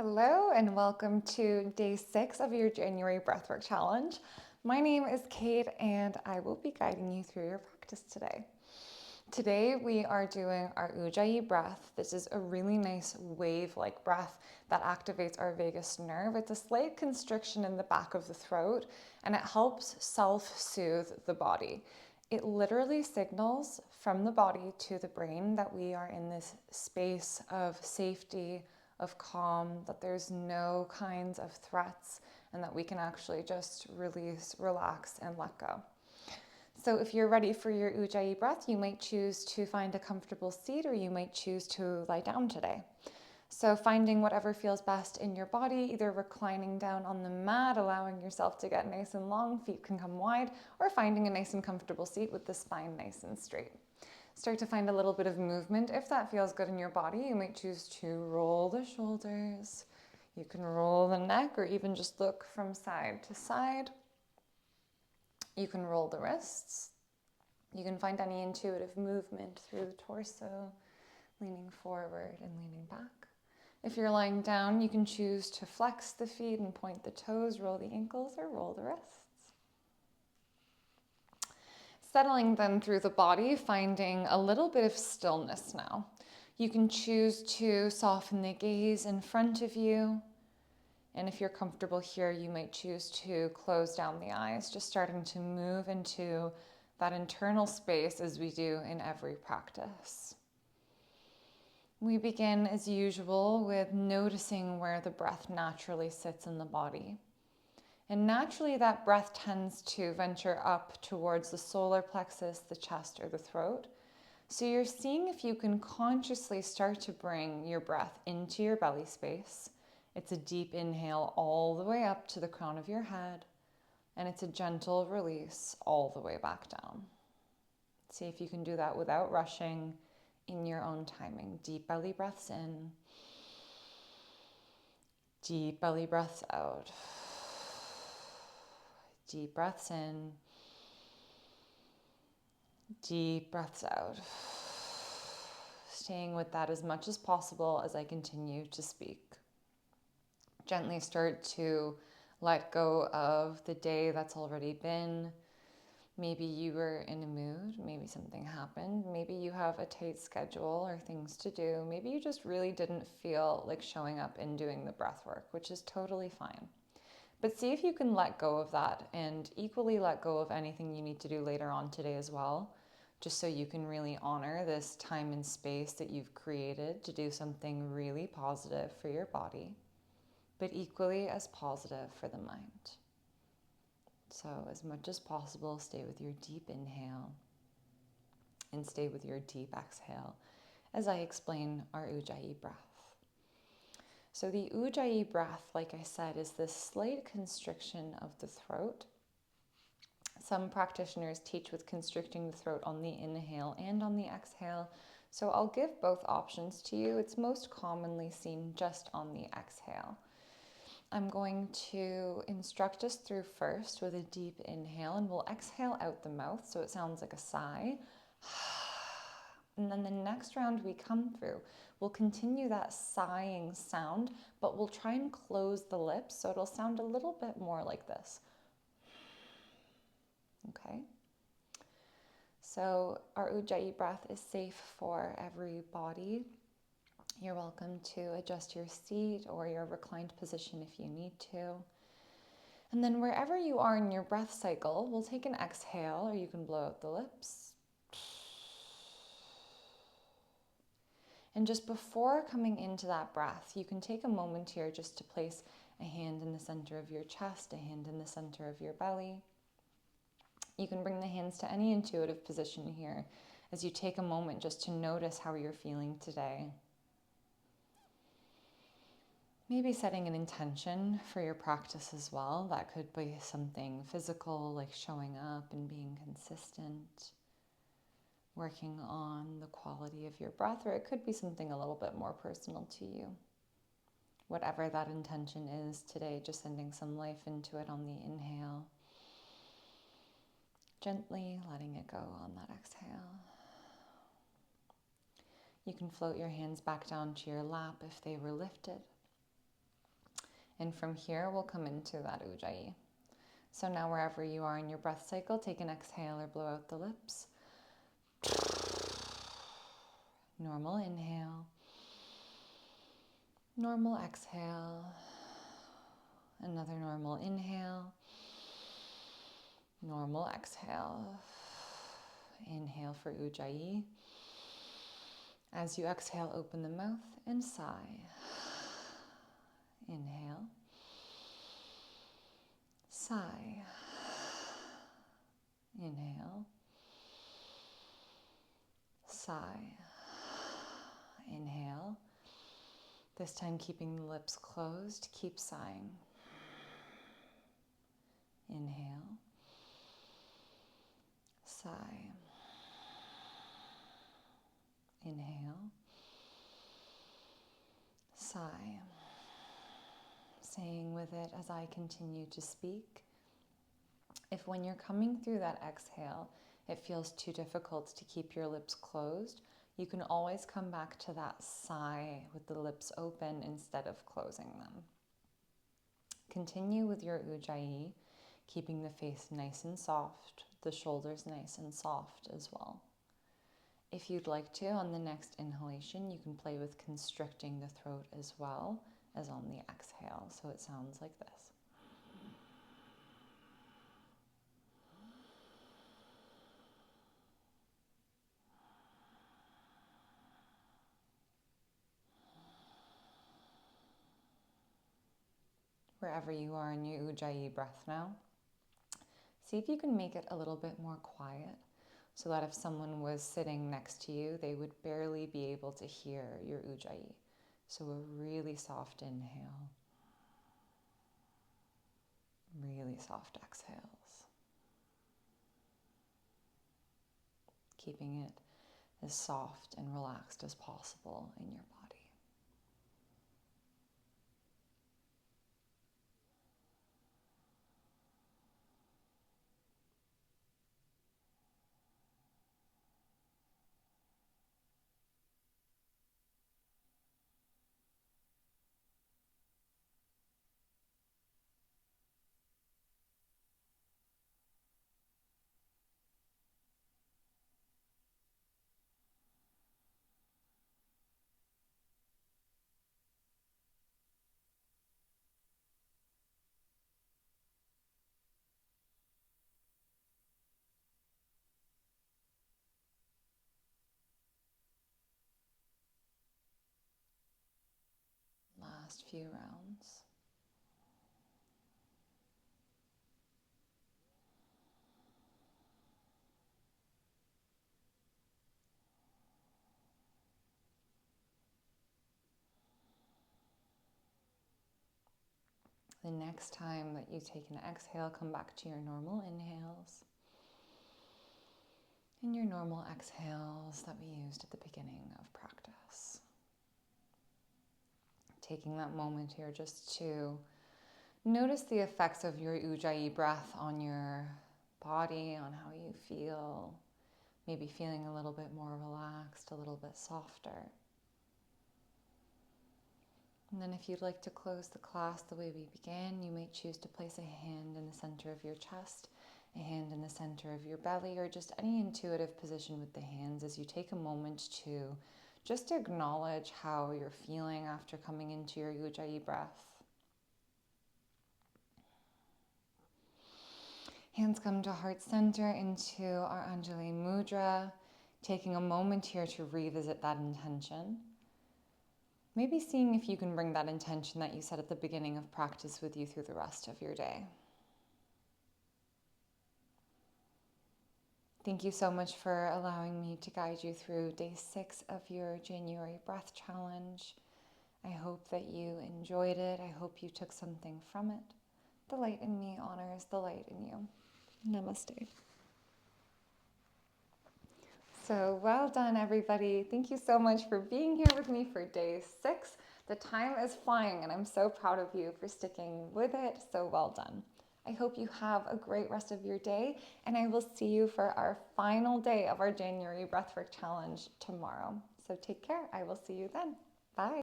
Hello and welcome to day 6 of your January breathwork challenge. My name is Kate and I will be guiding you through your practice today. Today we are doing our Ujjayi breath. This is a really nice wave-like breath that activates our vagus nerve. It's a slight constriction in the back of the throat and it helps self-soothe the body. It literally signals from the body to the brain that we are in this space of safety, of calm, that there's no kinds of threats, and that we can actually just release, relax, and let go. So if you're ready for your Ujjayi breath, you might choose to find a comfortable seat or you might choose to lie down today. So finding whatever feels best in your body, either reclining down on the mat, allowing yourself to get nice and long, feet can come wide, or finding a nice and comfortable seat with the spine nice and straight. Start to find a little bit of movement. If that feels good in your body, you might choose to roll the shoulders. You can roll the neck or even just look from side to side. You can roll the wrists. You can find any intuitive movement through the torso, leaning forward and leaning back. If you're lying down, you can choose to flex the feet and point the toes, roll the ankles, or roll the wrists. Settling then through the body, finding a little bit of stillness now. You can choose to soften the gaze in front of you. And if you're comfortable here, you might choose to close down the eyes, just starting to move into that internal space as we do in every practice. We begin as usual with noticing where the breath naturally sits in the body. And naturally that breath tends to venture up towards the solar plexus, the chest, or the throat. So you're seeing if you can consciously start to bring your breath into your belly space. It's a deep inhale all the way up to the crown of your head, and it's a gentle release all the way back down. See if you can do that without rushing, in your own timing. Deep belly breaths in, deep belly breaths out. Deep breaths in, deep breaths out. Staying with that as much as possible as I continue to speak. Gently start to let go of the day that's already been. Maybe you were in a mood, maybe something happened, maybe you have a tight schedule or things to do, maybe you just really didn't feel like showing up and doing the breath work, which is totally fine. But see if you can let go of that and equally let go of anything you need to do later on today as well, just so you can really honor this time and space that you've created to do something really positive for your body, but equally as positive for the mind. So as much as possible, stay with your deep inhale and stay with your deep exhale as I explain our Ujjayi breath. So the Ujjayi breath, like I said, is this slight constriction of the throat. Some practitioners teach with constricting the throat on the inhale and on the exhale. So I'll give both options to you. It's most commonly seen just on the exhale. I'm going to instruct us through first with a deep inhale, and we'll exhale out the mouth so it sounds like a sigh. And then the next round we come through, we'll continue that sighing sound, but we'll try and close the lips so it'll sound a little bit more like this. Okay? So our Ujjayi breath is safe for every body. You're welcome to adjust your seat or your reclined position if you need to. And then wherever you are in your breath cycle, we'll take an exhale, or you can blow out the lips. And just before coming into that breath, you can take a moment here just to place a hand in the center of your chest, a hand in the center of your belly. You can bring the hands to any intuitive position here as you take a moment just to notice how you're feeling today. Maybe setting an intention for your practice as well. That could be something physical, like showing up and being consistent, working on the quality of your breath, or it could be something a little bit more personal to you. Whatever that intention is today, just sending some life into it on the inhale. Gently letting it go on that exhale. You can float your hands back down to your lap if they were lifted. And from here, we'll come into that Ujjayi. So now wherever you are in your breath cycle, take an exhale or blow out the lips. Normal inhale. Normal exhale. Another normal inhale. Normal exhale. Inhale for Ujjayi. As you exhale, open the mouth and sigh. Inhale. Sigh. Inhale. Sigh. Inhale. This time keeping the lips closed, keep sighing. Inhale. Sigh. Inhale. Sigh. Staying with it as I continue to speak. If when you're coming through that exhale, it feels too difficult to keep your lips closed, you can always come back to that sigh with the lips open instead of closing them. Continue with your Ujjayi, keeping the face nice and soft, the shoulders nice and soft as well. If you'd like to, on the next inhalation, you can play with constricting the throat as well as on the exhale, so it sounds like this. Wherever you are in your Ujjayi breath now, see if you can make it a little bit more quiet so that if someone was sitting next to you, they would barely be able to hear your Ujjayi. So a really soft inhale, really soft exhales, keeping it as soft and relaxed as possible in your body. Last few rounds. The next time that you take an exhale, come back to your normal inhales and your normal exhales that we used at the beginning of practice. Taking that moment here just to notice the effects of your Ujjayi breath on your body, on how you feel, maybe feeling a little bit more relaxed, a little bit softer. And then if you'd like to close the class the way we began, you might choose to place a hand in the center of your chest, a hand in the center of your belly, or just any intuitive position with the hands as you take a moment to just acknowledge how you're feeling after coming into your Ujjayi breath. Hands come to heart center into our Anjali Mudra, taking a moment here to revisit that intention. Maybe seeing if you can bring that intention that you set at the beginning of practice with you through the rest of your day. Thank you so much for allowing me to guide you through day 6 of your January breath challenge. I hope that you enjoyed it. I hope you took something from it. The light in me honors the light in you. Namaste. So well done, everybody. Thank you so much for being here with me for day 6. The time is flying, and I'm so proud of you for sticking with it. So well done. I hope you have a great rest of your day, and I will see you for our final day of our January Breathwork Challenge tomorrow. So take care. I will see you then. Bye.